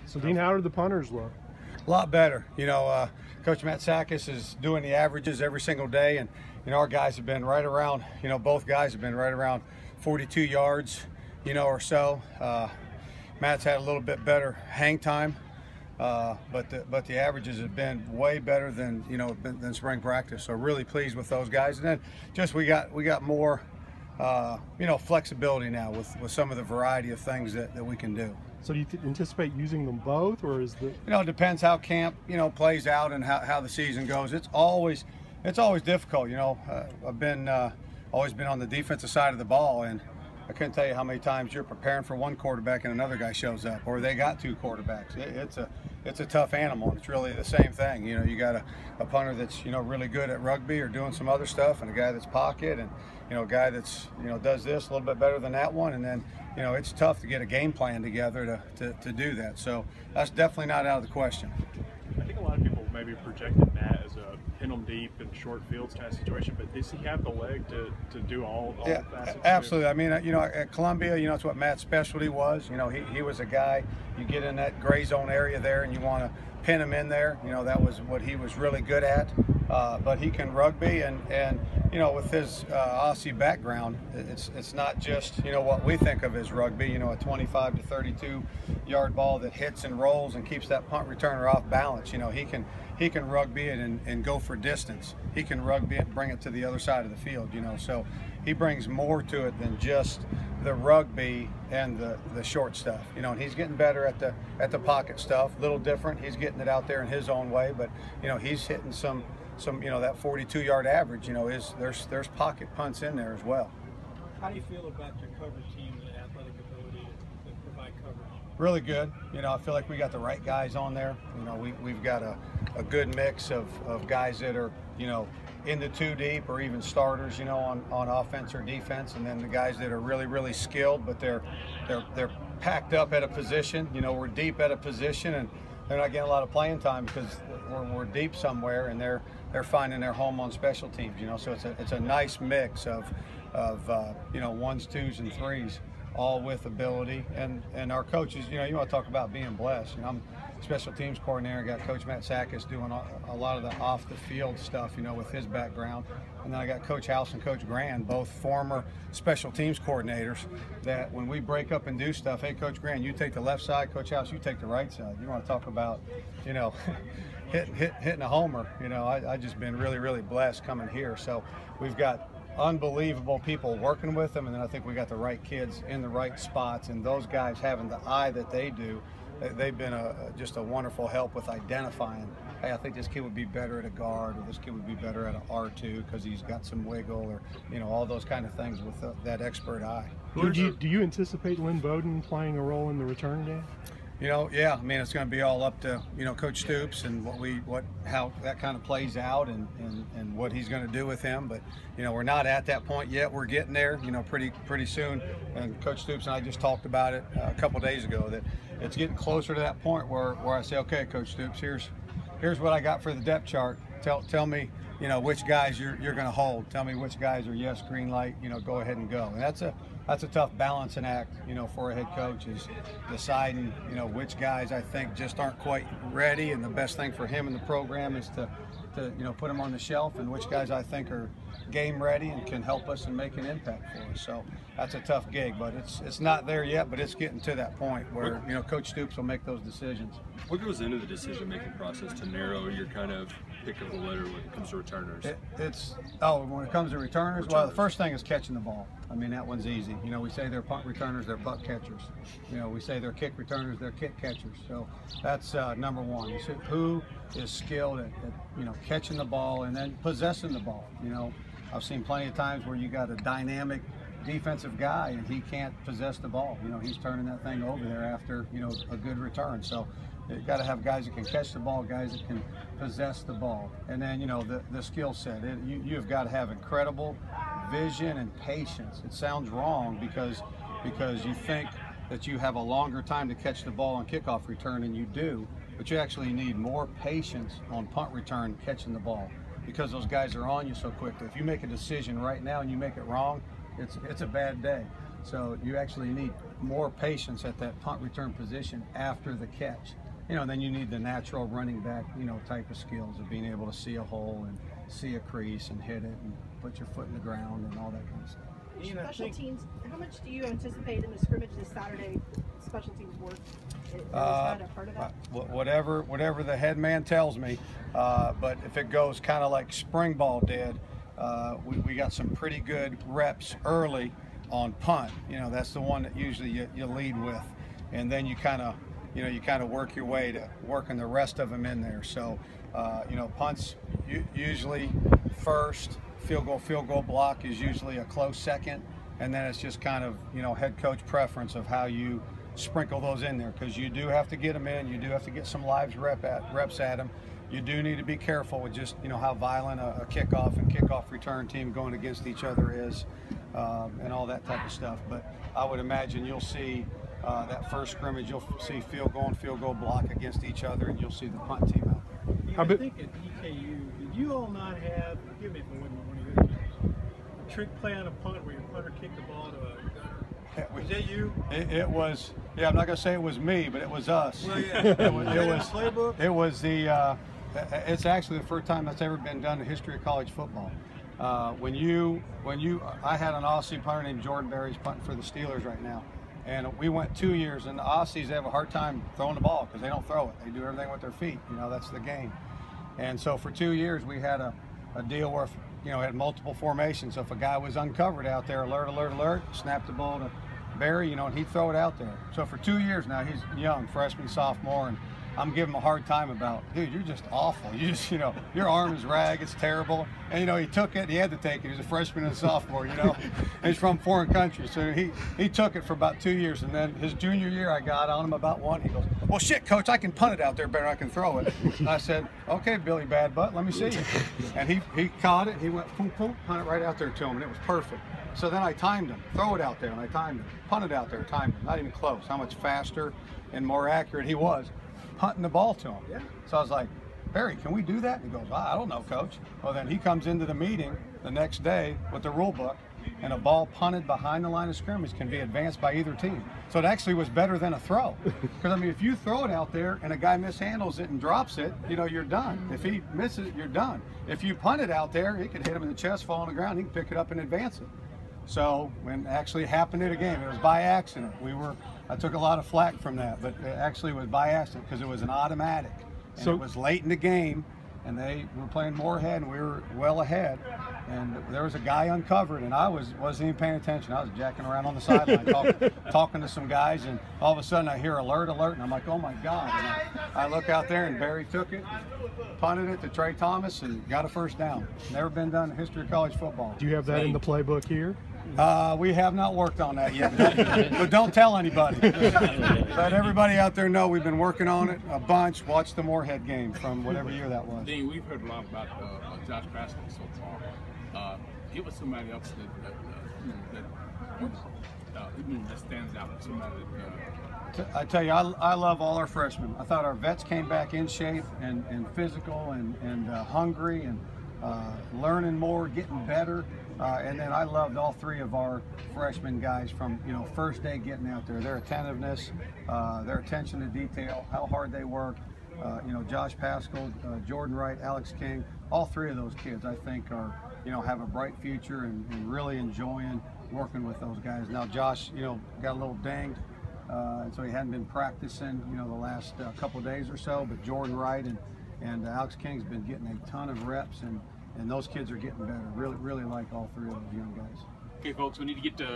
So Dean, how did the punters look? A lot better. Coach Matt Sakis is doing the averages every single day, and our guys have been right around. Both guys have been right around 42 yards, or so. Matt's had a little bit better hang time, but the averages have been way better than than spring practice. So really pleased with those guys. And then just we got more flexibility now with some of the variety of things that we can do. So do you anticipate using them both, or is the it depends how camp plays out and how the season goes. It's always difficult. I've been always been on the defensive side of the ball, and I couldn't tell you how many times you're preparing for one quarterback and another guy shows up, or they got two quarterbacks. It's a tough animal. It's really the same thing. You got a punter that's really good at rugby or doing some other stuff, and a guy that's pocket, and a guy that's does this a little bit better than that one, and then it's tough to get a game plan together to do that. So that's definitely not out of the question. I think a lot of people maybe projected Matt as a pin 'em deep and short fields kind of situation, but does he have the leg to do all yeah, facets? Absolutely. I mean, at Columbia, it's what Matt's specialty was. He was a guy, you get in that gray zone area there and you want to pin him in there. That was what he was really good at. But he can rugby, and with his Aussie background, it's not just what we think of as rugby. A 25 to 32 yard ball that hits and rolls and keeps that punt returner off balance. He can rugby it and go for distance. He can rugby it and bring it to the other side of the field. So he brings more to it than just the rugby and the short stuff. And he's getting better at the pocket stuff. A little different. He's getting it out there in his own way, but he's hitting some that 42 yard average. There's pocket punts in there as well. How do you feel about your coverage team and the athletic ability to provide coverage? Really good. I feel like we got the right guys on there. We've got a good mix of guys that are in the two deep or even starters on offense or defense, and then the guys that are really skilled, but they're packed up at a position. We're deep at a position, and they're not getting a lot of playing time because we're deep somewhere, and they're finding their home on special teams. So it's a nice mix of ones, twos, and threes, all with ability. And our coaches, you want to talk about being blessed. I'm special teams coordinator. Got Coach Matt Sakis doing a lot of the off the field stuff, with his background. And then I got Coach House and Coach Grand, both former special teams coordinators, that when we break up and do stuff, hey, Coach Grand, you take the left side, Coach House, you take the right side. You want to talk about, hitting a homer. I just been really blessed coming here. So we've got unbelievable people working with them, and then I think we got the right kids in the right spots, and those guys having the eye that they do, they've been just a wonderful help with identifying, hey, I think this kid would be better at a guard, or this kid would be better at an R2 because he's got some wiggle, or all those kind of things with that expert eye. Do you anticipate Lynn Bowden playing a role in the return game? Yeah. I mean, it's going to be all up to Coach Stoops and how that kind of plays out, and what he's going to do with him. But we're not at that point yet. We're getting there. Pretty soon. And Coach Stoops and I just talked about it a couple days ago, that it's getting closer to that point where I say, okay, Coach Stoops, here's what I got for the depth chart. Tell me which guys you're going to hold. Tell me which guys are yes, green light. Go ahead and go. And that's a tough balancing act, for a head coach, is deciding, which guys I think just aren't quite ready, and the best thing for him in the program is to put them on the shelf, and which guys I think are game ready and can help us and make an impact for us. So that's a tough gig, but it's not there yet, but it's getting to that point where Coach Stoops will make those decisions. What goes into the decision-making process to narrow your kind of pick of the litter when it comes to returners? When it comes to returners, well, the first thing is catching the ball. I mean, that one's easy. We say they're punt returners, they're punt catchers. We say they're kick returners, they're kick catchers. So that's number one. Who is skilled at catching the ball and then possessing the ball. I've seen plenty of times where you got a dynamic defensive guy and he can't possess the ball. He's turning that thing over there after a good return. So you've got to have guys that can catch the ball, guys that can possess the ball, and then the skill set. You've got to have incredible vision and patience. It sounds wrong because you think that you have a longer time to catch the ball on kickoff return, and you do, but you actually need more patience on punt return catching the ball, because those guys are on you so quickly. If you make a decision right now and you make it wrong, it's a bad day. So you actually need more patience at that punt return position after the catch. You know, then you need the natural running back, you know, type of skills of being able to see a hole and see a crease and hit it and put your foot in the ground and all that kind of stuff. Ian, I Special think teams, how much do you anticipate in the scrimmage this Saturday special teams work? Is that a part of that? Whatever the head man tells me, but if it goes kind of like spring ball did, we got some pretty good reps early on punt. You know, that's the one that usually you lead with, and then you kind of work your way to working the rest of them in there. So you know, punts usually first, field goal block is usually a close second, and then it's just kind of, you know, head coach preference of how you sprinkle those in there, because you do have to get them in, you do have to get some reps at them. You do need to be careful with just, you know, how violent a kickoff and kickoff return team going against each other is, and all that type of stuff. But I would imagine you'll see that first scrimmage, you'll see field goal block against each other, and you'll see the punt team out there. I think at EKU, did you all not have, forgive me for one of your games, a trick play on a punt where your punter kicked the ball to a gunner? Was that you? It was, yeah, I'm not going to say it was me, but it was us. Well, yeah. It was the, it's actually the first time that's ever been done in the history of college football. I had an Aussie punter named Jordan Berry's punting for the Steelers right now. And we went 2 years, and the Aussies, they have a hard time throwing the ball because they don't throw it. They do everything with their feet. You know, that's the game. And so for 2 years, we had a deal where, you know, had multiple formations. So if a guy was uncovered out there, alert, snap the ball to Barry, you know, and he'd throw it out there. So for 2 years now, he's young, freshman, sophomore, and I'm giving him a hard time about, dude, you're just awful. You just, you know, your arm is rag, it's terrible. And, you know, he took it, he had to take it. He was a freshman and a sophomore, you know. And he's from foreign countries. So he took it for about 2 years. And then his junior year, I got on him about one. He goes, well, shit, coach, I can punt it out there better than I can throw it. And I said, okay, Billy Bad Butt, let me see you. And he caught it, he went, boom, boom, punt it right out there to him, and it was perfect. So then I timed him, throw it out there, and I timed him. Punt it out there, timed him, not even close. How much faster and more accurate he was punting the ball to him. Yeah. So I was like, Barry, can we do that? And he goes, well, I don't know, coach. Well, then he comes into the meeting the next day with the rule book, and a ball punted behind the line of scrimmage can be advanced by either team. So it actually was better than a throw. Because, I mean, if you throw it out there and a guy mishandles it and drops it, you know, you're done. If he misses it, you're done. If you punt it out there, he could hit him in the chest, fall on the ground, he can pick it up and advance it. So when it actually happened at a game, it was by accident. I took a lot of flack from that, but it actually was by accident because it was an automatic. And it was late in the game, and they were playing Moorhead, and we were well ahead. And there was a guy uncovered, and I wasn't even paying attention. I was jacking around on the sideline talking to some guys, and all of a sudden I hear alert, and I'm like, oh my God. And I look out there, and Barry took it, punted it to Trey Thomas, and got a first down. Never been done in the history of college football. Do you have that in the playbook here? We have not worked on that yet, but don't tell anybody. Let everybody out there know we've been working on it a bunch. Watch the Moorhead game from whatever year that was. Dean, we've heard a lot about Josh Paschal so far. Give us somebody else that stands out. Somebody I tell you, I love all our freshmen. I thought our vets came back in shape and physical and hungry and learning more, getting better. And then I loved all three of our freshman guys from, you know, first day getting out there. Their attentiveness, their attention to detail, how hard they work. You know, Josh Paschal, Jordan Wright, Alex King, all three of those kids I think are, you know, have a bright future and really enjoying working with those guys. Now Josh, you know, got a little dinged, and so he hadn't been practicing, you know, the last couple of days or so, but Jordan Wright and Alex King's been getting a ton of reps, and those kids are getting better. Really like all three of those young guys. Okay, folks, we need to get to